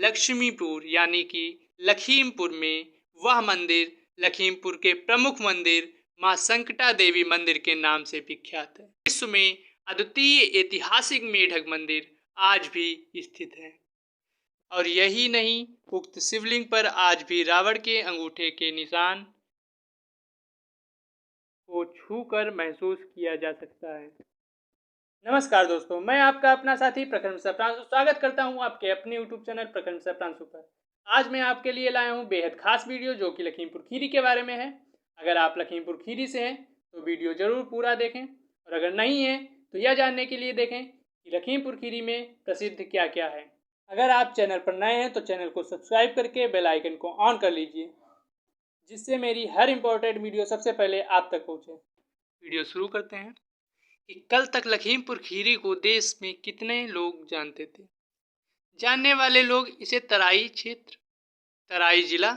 लक्ष्मीपुर यानी कि लखीमपुर में वह मंदिर लखीमपुर के प्रमुख मंदिर मां संकटा देवी मंदिर के नाम से विख्यात है। विश्व में अद्वितीय ऐतिहासिक मेढक मंदिर आज भी स्थित है और यही नहीं, उक्त शिवलिंग पर आज भी रावण के अंगूठे के निशान को छूकर महसूस किया जा सकता है। नमस्कार दोस्तों, मैं आपका अपना साथी प्रखर मिश्रा प्रांशु स्वागत करता हूं आपके अपने YouTube चैनल प्रखर मिश्रा प्रांशु पर। आज मैं आपके लिए लाया हूं बेहद खास वीडियो जो कि लखीमपुर खीरी के बारे में है। अगर आप लखीमपुर खीरी से हैं तो वीडियो जरूर पूरा देखें और अगर नहीं है तो यह जानने के लिए देखें कि लखीमपुर खीरी में प्रसिद्ध क्या क्या है। अगर आप चैनल पर नए हैं तो चैनल को सब्सक्राइब करके बेल आइकन को ऑन कर लीजिए, जिससे मेरी हर इंपॉर्टेंट वीडियो सबसे पहले आप तक पहुंचे। वीडियो शुरू करते हैं कि कल तक लखीमपुर खीरी को देश में कितने लोग जानते थे। जानने वाले लोग इसे तराई क्षेत्र, तराई जिला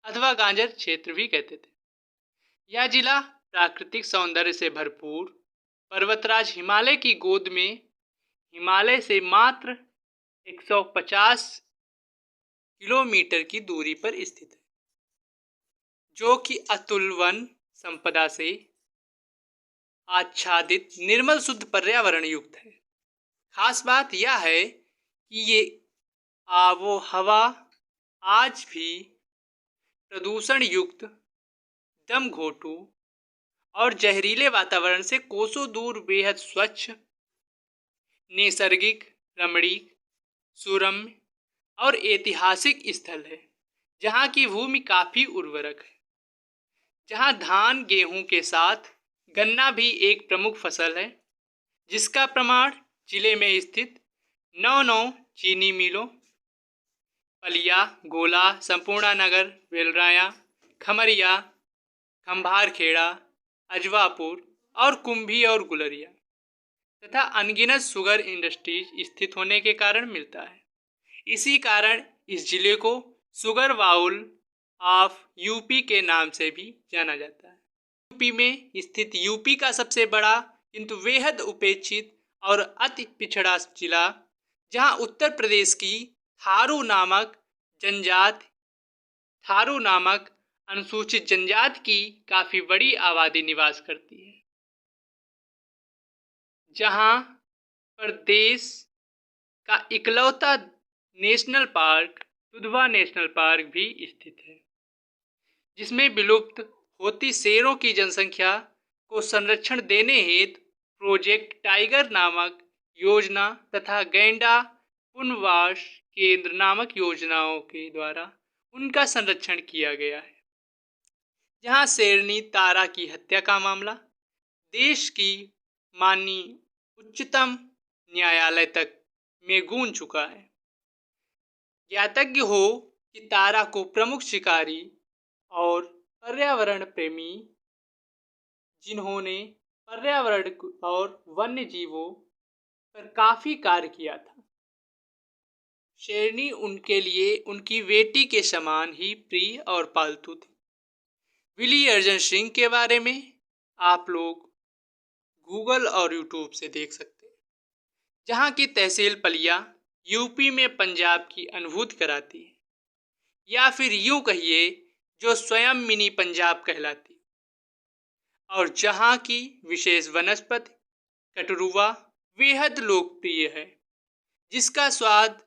अथवा गांजर क्षेत्र भी कहते थे। यह जिला प्राकृतिक सौंदर्य से भरपूर पर्वतराज हिमालय की गोद में हिमालय से मात्र 150 किलोमीटर की दूरी पर स्थित है, जो कि अतुल वन संपदा से आच्छादित निर्मल शुद्ध पर्यावरण युक्त है। खास बात यह है कि ये आबो हवा आज भी प्रदूषण युक्त, दम घोटू और जहरीले वातावरण से कोसों दूर बेहद स्वच्छ, नैसर्गिक, रमणीक, सुरम्य और ऐतिहासिक स्थल है, जहाँ की भूमि काफी उर्वरक है, जहाँ धान गेहूं के साथ गन्ना भी एक प्रमुख फसल है, जिसका प्रमाण जिले में स्थित 9 चीनी मिलों पलिया, गोला, संपूर्णा नगर, वेलराया, खमरिया, खंभारखेड़ा, अजवापुर और कुंभी और गुलरिया तथा अनगिनत शुगर इंडस्ट्रीज स्थित होने के कारण मिलता है। इसी कारण इस जिले को शुगर बाउल ऑफ यूपी के नाम से भी जाना जाता है। यूपी में स्थित यूपी का सबसे बड़ा किंतु बेहद उपेक्षित और अति पिछड़ा जिला, जहां उत्तर प्रदेश की थारू नामक अनुसूचित जनजाति की काफी बड़ी आबादी निवास करती है, जहां प्रदेश का इकलौता national park Dudhwa national park भी स्थित है, जिसमें विलुप्त होती शेरों की जनसंख्या को संरक्षण देने हेतु प्रोजेक्ट टाइगर नामक योजना तथा गैंडा पुनर्वास केंद्र नामक योजनाओं के द्वारा उनका संरक्षण किया गया है। जहां शेरनी तारा की हत्या का मामला देश की माननीय उच्चतम न्यायालय तक में गूंज चुका है। ज्ञातव्य हो कि तारा को प्रमुख शिकारी और पर्यावरण प्रेमी, जिन्होंने पर्यावरण और वन्य जीवों पर काफी कार्य किया था, शेरनी उनके लिए उनकी बेटी के समान ही प्रिय और पालतू थी। विली अर्जन सिंह के बारे में आप लोग गूगल और यूट्यूब से देख सकते हैं, जहां की तहसील पलिया यूपी में पंजाब की अनुभूति कराती है, या फिर यूं कहिए जो स्वयं मिनी पंजाब कहलाती है, और जहां की विशेष वनस्पति कटरुआ बेहद लोकप्रिय है, जिसका स्वाद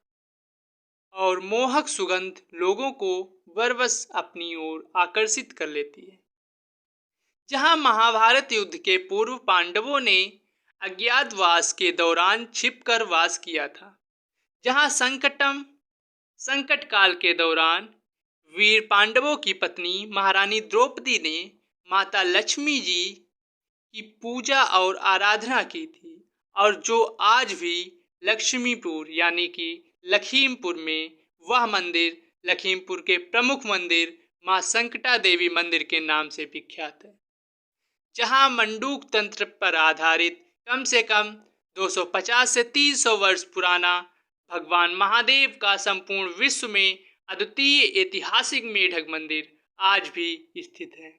और मोहक सुगंध लोगों को बरबस अपनी ओर आकर्षित कर लेती है। जहां महाभारत युद्ध के पूर्व पांडवों ने अज्ञातवास के दौरान छिपकर वास किया था, जहां संकट काल के दौरान वीर पांडवों की पत्नी महारानी द्रौपदी ने माता लक्ष्मी जी की पूजा और आराधना की थी, और जो आज भी लक्ष्मीपुर यानी कि लखीमपुर में वह मंदिर लखीमपुर के प्रमुख मंदिर मां संकटा देवी मंदिर के नाम से विख्यात है, जहां मंडूक तंत्र पर आधारित कम से कम 250 से 300 वर्ष पुराना भगवान महादेव का संपूर्ण विश्व में अद्वितीय ऐतिहासिक मेढक मंदिर आज भी स्थित है,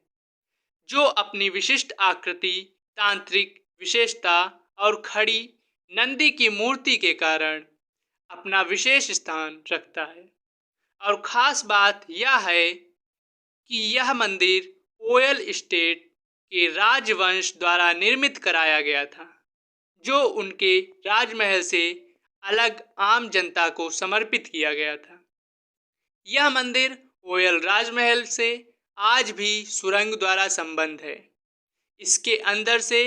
जो अपनी विशिष्ट आकृति, तांत्रिक विशेषता और खड़ी नंदी की मूर्ति के कारण अपना विशेष स्थान रखता है। और खास बात यह है कि यह मंदिर ओयल स्टेट के राजवंश द्वारा निर्मित कराया गया था, जो उनके राजमहल से अलग आम जनता को समर्पित किया गया था। यह मंदिर ओयल राजमहल से आज भी सुरंग द्वारा संबंध है। इसके अंदर से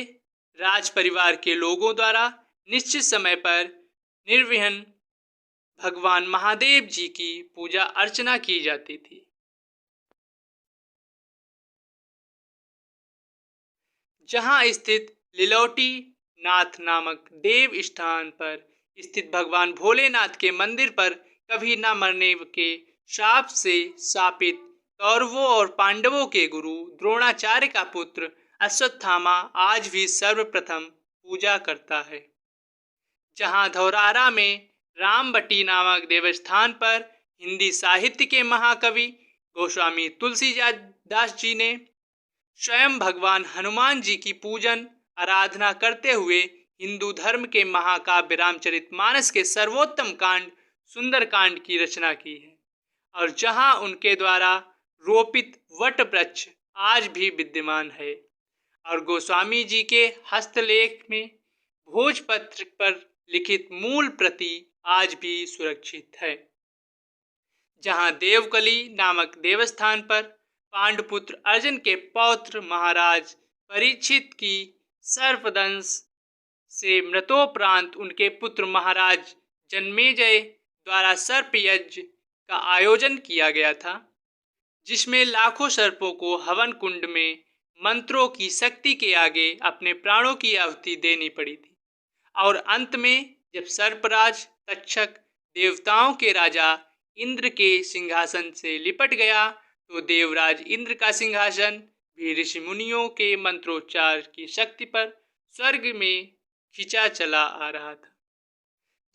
राज परिवार के लोगों द्वारा निश्चित समय पर निर्विघ्न भगवान महादेव जी की पूजा अर्चना की जाती थी। जहां स्थित लिलौटी नाथ नामक देव स्थान पर स्थित भगवान भोलेनाथ के मंदिर पर कभी न मरने के शाप से शापित कौरवों और पांडवों के गुरु द्रोणाचार्य का पुत्र अश्वत्थामा आज भी सर्वप्रथम पूजा करता है। जहां धौरारा में रामबटी नामक देवस्थान पर हिंदी साहित्य के महाकवि गोस्वामी तुलसीदास जी ने स्वयं भगवान हनुमान जी की पूजन आराधना करते हुए हिंदू धर्म के महाकाव्य रामचरितमानस के सर्वोत्तम कांड सुंदरकांड की रचना की है, और जहां उनके द्वारा रोपित वट वृक्ष आज भी विद्यमान है और गोस्वामी जी के हस्तलेख में भोजपत्र पर लिखित मूल प्रति आज भी सुरक्षित है। जहां देवकली नामक देवस्थान पर पांडुपुत्र अर्जुन के पौत्र महाराज परीक्षित की सर्पदंश से मृतोपरांत उनके पुत्र महाराज जन्मेजय द्वारा सर्प यज्ञ का आयोजन किया गया था, जिसमें लाखों सर्पों को हवन कुंड में मंत्रों की शक्ति के आगे अपने प्राणों की आहुति देनी पड़ी थी। और अंत में जब सर्पराज तक्षक देवताओं के राजा इंद्र के सिंहासन से लिपट गया, तो देवराज इंद्र का सिंहासन भी ऋषि मुनियों के मंत्रोच्चार की शक्ति पर स्वर्ग में खिंचा चला आ रहा था।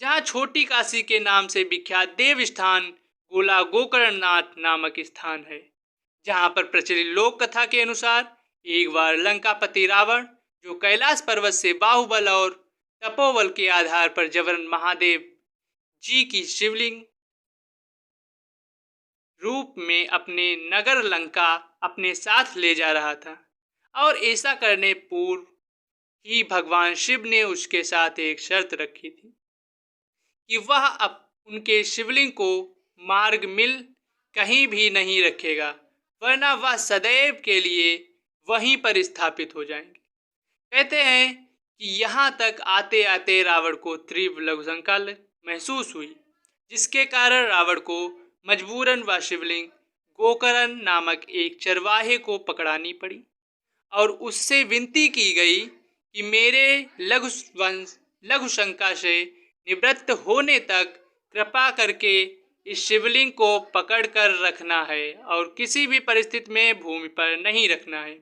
जहाँ छोटी काशी के नाम से विख्यात देव स्थान गोला गोकर्णनाथ नामक स्थान है, जहाँ पर प्रचलित लोक कथा के अनुसार एक बार लंकापति रावण, जो कैलाश पर्वत से बाहुबल और तपोबल के आधार पर जबरन महादेव जी की शिवलिंग रूप में अपने नगर लंका अपने साथ ले जा रहा था, और ऐसा करने पूर्व ही भगवान शिव ने उसके साथ एक शर्त रखी थी कि वह अब उनके शिवलिंग को मार्ग मिल कहीं भी नहीं रखेगा, वरना वह सदैव के लिए वहीं पर स्थापित हो जाएंगे। कहते हैं कि यहाँ तक आते आते रावण को तीव्र लघुशंका महसूस हुई, जिसके कारण रावण को मजबूरन व शिवलिंग गोकर्ण नामक एक चरवाहे को पकड़ानी पड़ी और उससे विनती की गई कि मेरे लघुशंका से निवृत्त होने तक कृपा करके इस शिवलिंग को पकड़ कर रखना है और किसी भी परिस्थिति में भूमि पर नहीं रखना है।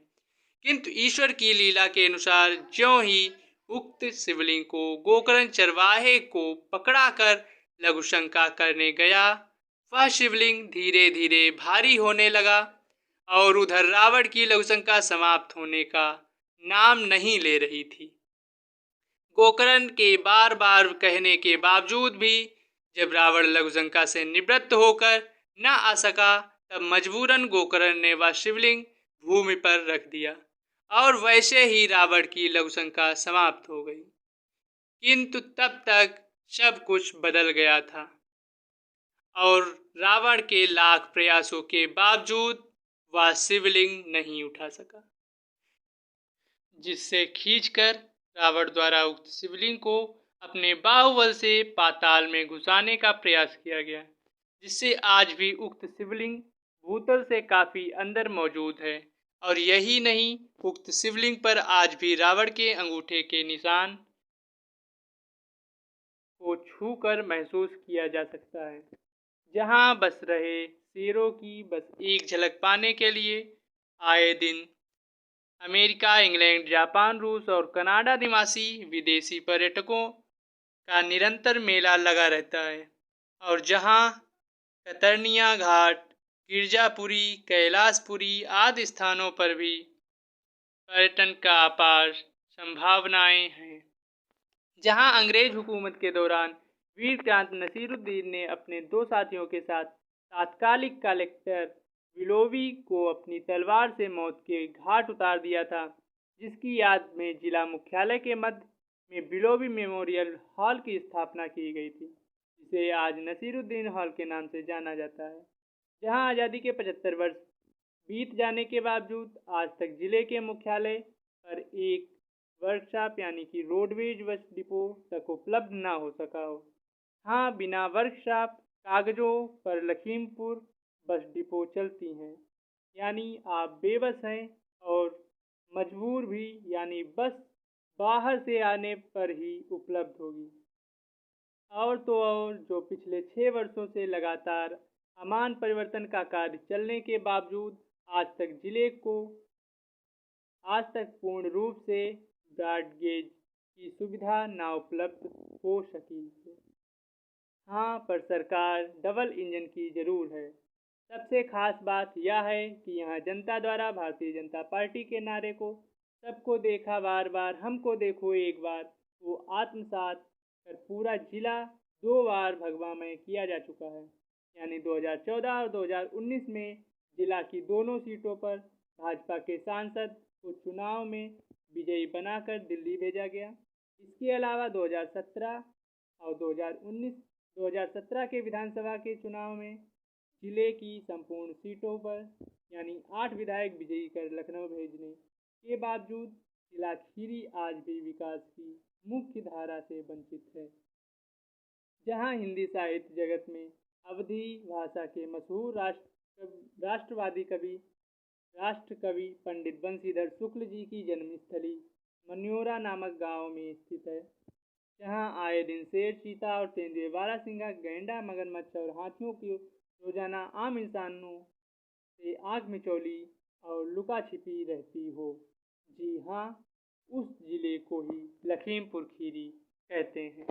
किंतु ईश्वर की लीला के अनुसार ज्यों ही उक्त शिवलिंग को गोकर्ण चरवाहे को पकड़ा कर लघुशंका करने गया, वह शिवलिंग धीरे धीरे भारी होने लगा और उधर रावण की लघुशंका समाप्त होने का नाम नहीं ले रही थी। गोकर्ण के बार बार कहने के बावजूद भी जब रावण लघुशंका से निवृत्त होकर न आ सका, तब मजबूरन गोकर्ण ने वह शिवलिंग भूमि पर रख दिया और वैसे ही रावण की लघुशंका समाप्त हो गई। किंतु तब तक सब कुछ बदल गया था और रावण के लाख प्रयासों के बावजूद वह शिवलिंग नहीं उठा सका, जिससे खींचकर रावण द्वारा उक्त शिवलिंग को अपने बाहुबल से पाताल में घुसाने का प्रयास किया गया, जिससे आज भी उक्त शिवलिंग भूतल से काफी अंदर मौजूद है। और यही नहीं, उक्त शिवलिंग पर आज भी रावण के अंगूठे के निशान को छूकर महसूस किया जा सकता है। जहां बस रहे शेरों की बस एक झलक पाने के लिए आए दिन अमेरिका, इंग्लैंड, जापान, रूस और कनाडा निवासी विदेशी पर्यटकों का निरंतर मेला लगा रहता है, और जहां कतरनिया घाट, गिरजापुरी, कैलाशपुरी आदि स्थानों पर भी पर्यटन का अपार संभावनाएं हैं। जहां अंग्रेज हुकूमत के दौरान वीरक्रांत नसीरुद्दीन ने अपने 2 साथियों के साथ तात्कालिक कलेक्टर विलोवी को अपनी तलवार से मौत के घाट उतार दिया था, जिसकी याद में जिला मुख्यालय के मध्य में बिलोवी मेमोरियल हॉल की स्थापना की गई थी, जिसे आज नसीरुद्दीन हॉल के नाम से जाना जाता है। जहां आज़ादी के 75 वर्ष बीत जाने के बावजूद आज तक जिले के मुख्यालय पर एक वर्कशॉप यानी कि रोडवेज बस डिपो तक उपलब्ध ना हो सका हो। हाँ, बिना वर्कशॉप कागजों पर लखीमपुर बस डिपो चलती हैं, यानी आप बेबस हैं और मजबूर भी, यानी बस बाहर से आने पर ही उपलब्ध होगी। और तो और जो पिछले 6 वर्षों से लगातार अमान परिवर्तन का कार्य चलने के बावजूद आज तक पूर्ण रूप से ब्रॉडगेज की सुविधा ना उपलब्ध हो सकी है। हाँ, पर सरकार डबल इंजन की जरूर है। सबसे खास बात यह है कि यहाँ जनता द्वारा भारतीय जनता पार्टी के नारे को सबको देखा बार बार, हमको देखो एक बार को आत्मसात कर पूरा जिला 2 बार भगवामय किया जा चुका है। यानी 2014 और 2019 में जिला की दोनों सीटों पर भाजपा के सांसद को चुनाव में विजयी बनाकर दिल्ली भेजा गया। इसके अलावा 2017 और 2017 के विधानसभा के चुनाव में जिले की संपूर्ण सीटों पर यानी 8 विधायक विजयी कर लखनऊ भेजने के बावजूद जिला खीरी आज भी विकास की मुख्य धारा से वंचित है। जहां हिंदी साहित्य जगत में अवधी भाषा के मशहूर राष्ट्र कवि पंडित बंशीधर शुक्ल जी की जन्मस्थली मन्योरा नामक गांव में स्थित है, जहां आए दिन शेर, चीता और तेंदुए, बारहसिंगा, गैंडा, मगरमच्छ और हाथियों की रोजाना आम इंसानों से आंख मिचौली और लुका छिपी रहती हो। जी हाँ, उस जिले को ही लखीमपुर खीरी कहते हैं।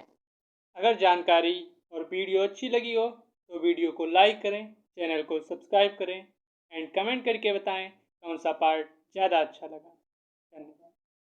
अगर जानकारी और वीडियो अच्छी लगी हो तो वीडियो को लाइक करें, चैनल को सब्सक्राइब करें एंड कमेंट करके बताएं कौन सा पार्ट ज़्यादा अच्छा लगा। धन्यवाद।